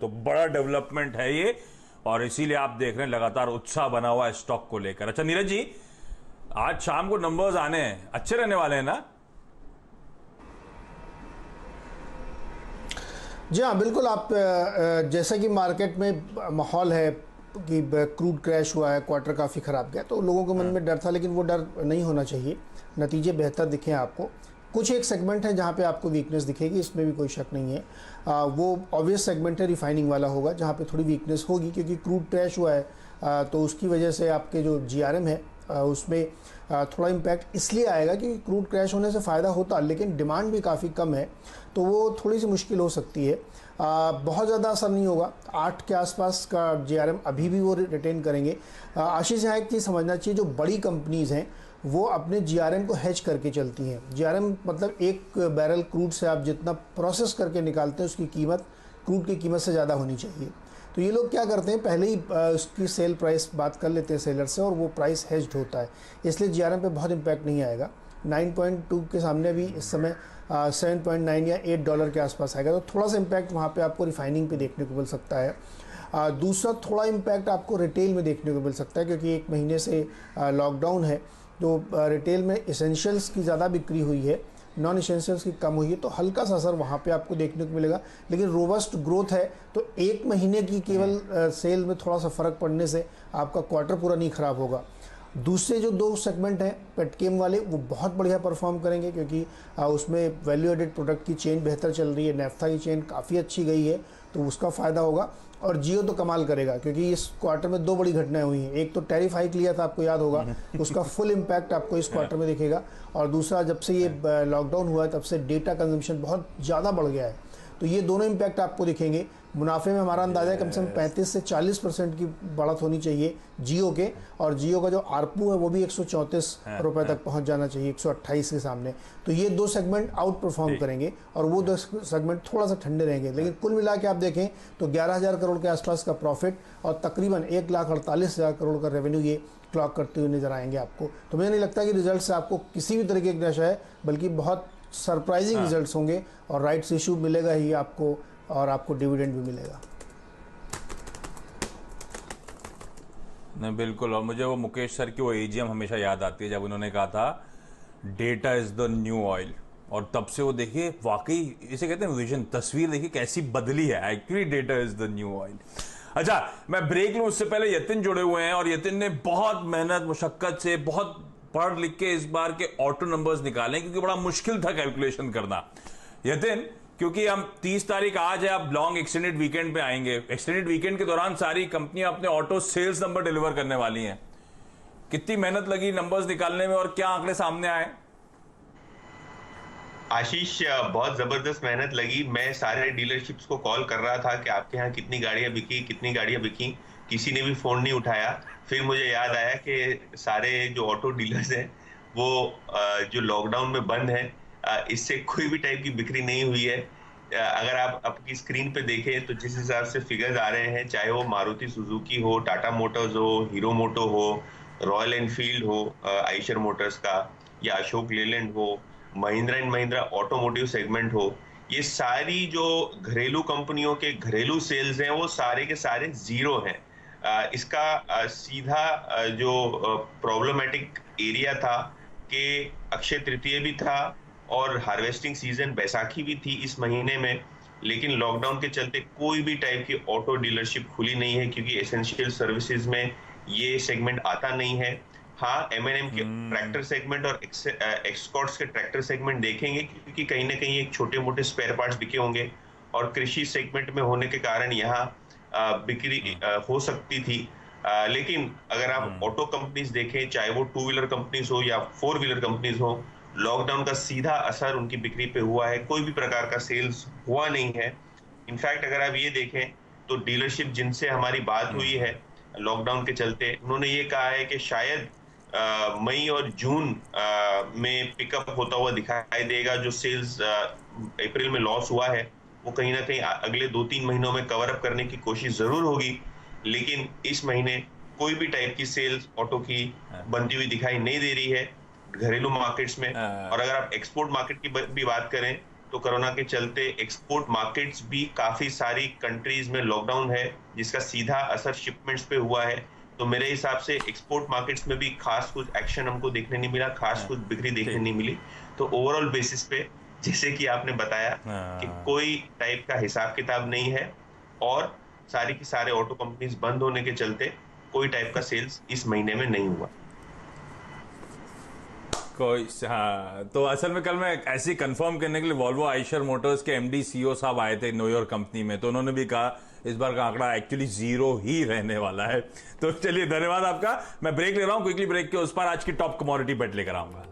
तो बड़ा डेवलपमेंट है ये, और इसीलिए आप देख रहे हैं लगातार उत्साह बना हुआ है स्टॉक को लेकर। अच्छा नीरज जी, आज शाम को नंबर्स आने हैं, अच्छे रहने वाले हैं ना? जी हाँ, बिल्कुल। आप जैसा कि मार्केट में माहौल है कि क्रूड क्रैश हुआ है, क्वार्टर काफ़ी ख़राब गया, तो लोगों के मन में डर था, लेकिन वो डर नहीं होना चाहिए। नतीजे बेहतर दिखे आपको। कुछ एक सेगमेंट है जहाँ पे आपको वीकनेस दिखेगी, इसमें भी कोई शक नहीं है। वो ऑब्वियस सेगमेंट है, रिफाइनिंग वाला होगा, जहाँ पे थोड़ी वीकनेस होगी, क्योंकि क्रूड क्रैश हुआ है। तो उसकी वजह से आपके जो जीआरएम है उसमें थोड़ा इम्पैक्ट इसलिए आएगा कि क्रूड क्रैश होने से फ़ायदा होता, लेकिन डिमांड भी काफ़ी कम है, तो वो थोड़ी सी मुश्किल हो सकती है। बहुत ज़्यादा असर नहीं होगा। 8 के आसपास का जीआरएम अभी भी वो रिटेन करेंगे। आशीष, यहाँ एक चीज़ समझना चाहिए, जो बड़ी कंपनीज़ हैं वो अपने जीआरएम को हेज करके चलती हैं। जीआरएम मतलब एक बैरल क्रूड से आप जितना प्रोसेस करके निकालते हैं उसकी कीमत क्रूड की कीमत से ज़्यादा होनी चाहिए। तो ये लोग क्या करते हैं, पहले ही उसकी सेल प्राइस बात कर लेते हैं सेलर से, और वो प्राइस हेज्ड होता है, इसलिए जीआरएम पे बहुत इम्पैक्ट नहीं आएगा। 9.2 के सामने अभी इस समय 7.9 या $8 के आसपास आएगा, तो थोड़ा सा इम्पैक्ट वहाँ पे आपको रिफाइनिंग पे देखने को मिल सकता है। दूसरा थोड़ा इम्पैक्ट आपको रिटेल में देखने को मिल सकता है, क्योंकि 1 महीने से लॉकडाउन है, तो रिटेल में एसेंशियल्स की ज़्यादा बिक्री हुई है, नॉन एसेंशियल्स की कम हुई है, तो हल्का सा असर वहाँ पे आपको देखने को मिलेगा। लेकिन रोबस्ट ग्रोथ है, तो 1 महीने की केवल सेल में थोड़ा सा फ़र्क पड़ने से आपका क्वार्टर पूरा नहीं ख़राब होगा। दूसरे जो 2 सेगमेंट हैं पेट्रोकेम वाले, वो बहुत बढ़िया परफॉर्म करेंगे, क्योंकि उसमें वैल्यू एडेड प्रोडक्ट की चेन बेहतर चल रही है, नेफ्था की चेन काफ़ी अच्छी गई है, तो उसका फ़ायदा होगा। और जियो तो कमाल करेगा, क्योंकि इस क्वार्टर में 2 बड़ी घटनाएं हुई हैं। एक तो टैरिफ हाइक लिया था, आपको याद होगा, उसका फुल इम्पैक्ट आपको इस क्वार्टर में दिखेगा। और दूसरा, जब से ये लॉकडाउन हुआ है तब से डेटा कंजम्पशन बहुत ज़्यादा बढ़ गया है, तो ये दोनों इम्पैक्ट आपको दिखेंगे। मुनाफे में हमारा अंदाज़ा है कम से कम 35 से 40% की बढ़त होनी चाहिए जियो के, और जियो का जो आरपू है वो भी 134 रुपये तक पहुंच जाना चाहिए 128 के सामने। तो ये 2 सेगमेंट आउट परफॉर्म करेंगे, और वो 2 सेगमेंट थोड़ा सा ठंडे रहेंगे। लेकिन कुल मिला के आप देखें तो 11,000 करोड़ के आसपास का प्रॉफिट और तकरीबन 1,48,000 करोड़ का रेवेन्यू ये क्लॉक करते हुए नजर आएंगे आपको। तो मुझे नहीं लगता कि रिजल्ट से आपको किसी भी तरीके की निराशा है, बल्कि बहुत सरप्राइजिंग रिजल्ट्स होंगे, और राइट्स इशू मिलेगा ही आपको, और आपको डिविडेंड भी मिलेगा। नहीं बिल्कुल, और मुझे वो मुकेश सर की वो एजीएम हमेशा याद आती है, जब उन्होंने कहा था data is the new oil, और तब से वो देखिए वाकई इसे कहते हैं विजन, तस्वीर देखिए कैसी बदली है। Actually data is the new oil. अच्छा, मैं ब्रेक लूं उससे पहले यतिन जुड़े हुए हैं, और यतिन ने बहुत मेहनत मुशक्कत से बहुत पढ़ लिख के इस बार के ऑटो नंबर्स निकाले, क्योंकि बड़ा मुश्किल था कैलकुलेशन करना। यतिन, क्योंकि हम 30 तारीख आज है, आप लॉन्ग एक्सटेंडेड वीकेंड पे आएंगे, एक्सटेंडेड वीकेंड के दौरान सारी कंपनियां अपने ऑटो सेल्स नंबर डिलीवर करने वाली हैं। कितनी मेहनत लगी नंबर्स निकालने में, और क्या आंकड़े सामने आए? आशीष, बहुत जबरदस्त मेहनत लगी। मैं सारे डीलरशिप्स को कॉल कर रहा था कि आपके यहाँ कितनी गाड़ियां बिकी, कितनी गाड़ियां बिकी, किसी ने भी फोन नहीं उठाया। फिर मुझे याद आया कि सारे जो ऑटो डीलर्स हैं वो जो लॉकडाउन में बंद है, इससे कोई भी टाइप की बिक्री नहीं हुई है। अगर आप आपकी स्क्रीन पे देखें तो जिस हिसाब से फिगर्स आ रहे हैं, चाहे वो मारुति सुजुकी हो, टाटा मोटर्स हो, हीरो मोटो हो, रॉयल एनफील्ड हो, आइशर मोटर्स का, या अशोक लेलैंड हो, Mahindra and Mahindra automotive segment हो, ये सारी जो घरेलू कंपनियों के घरेलू सेल्स हैं वो सारे के सारे जीरो हैं। इसका सीधा जो प्रॉब्लमेटिक एरिया था कि अक्षय तृतीय भी था और हार्वेस्टिंग सीजन बैसाखी भी थी इस महीने में, लेकिन लॉकडाउन के चलते कोई भी टाइप की ऑटो डीलरशिप खुली नहीं है, क्योंकि एसेंशियल सर्विसेज में ये सेगमेंट आता नहीं है। हाँ, एमएनएम के ट्रैक्टर सेगमेंट और एक्सकॉर्ट्स के ट्रैक्टर सेगमेंट देखेंगे, क्योंकि कहीं ना कहीं एक छोटे मोटे स्पेयर पार्ट्स बिके होंगे, और कृषि सेगमेंट में होने के कारण यहाँ बिक्री हो सकती थी। लेकिन अगर आप ऑटो कंपनीज देखें, चाहे वो 2 व्हीलर कंपनीज हो या 4 व्हीलर कंपनीज हो, लॉकडाउन का सीधा असर उनकी बिक्री पे हुआ है, कोई भी प्रकार का सेल्स हुआ नहीं है। इनफैक्ट अगर आप ये देखें तो डीलरशिप जिनसे हमारी बात हुई है लॉकडाउन के चलते, उन्होंने ये कहा है कि शायद मई और जून में पिकअप होता हुआ दिखाई देगा। जो सेल्स अप्रैल में लॉस हुआ है वो कहीं ना कहीं अगले 2-3 महीनों में कवर अप करने की कोशिश जरूर होगी, लेकिन इस महीने कोई भी टाइप की सेल्स ऑटो की बनती हुई दिखाई नहीं दे रही है घरेलू मार्केट्स में। और अगर आप एक्सपोर्ट मार्केट की भी बात करें तो कोरोना के चलते एक्सपोर्ट मार्केट्स भी काफी सारी कंट्रीज में लॉकडाउन है, जिसका सीधा असर शिपमेंट्स पे हुआ है। तो मेरे हिसाब से एक्सपोर्ट मार्केट्स में भी खास कुछ एक्शन हमको देखने नहीं मिला, खास कुछ बिक्री देखने नहीं मिली। तो ओवरऑल बेसिस पे जैसे कि आपने बताया कि कोई टाइप का हिसाब किताब नहीं है, और सारी की सारे ऑटो कंपनीज बंद होने के चलते कोई टाइप का सेल्स इस महीने में नहीं हुआ। कोई हाँ, तो असल में कल मैं ऐसे कंफर्म करने के लिए वॉल्वो आइशर मोटर्स के एमडी सीईओ साहब आए थे न्यूयॉर्क कंपनी में, तो उन्होंने भी कहा इस बार का आंकड़ा एक्चुअली 0 ही रहने वाला है। तो चलिए धन्यवाद आपका। मैं ब्रेक ले रहा हूं, क्विकली ब्रेक के उस पर आज की टॉप कमोडिटी बेट लेकर आऊंगा।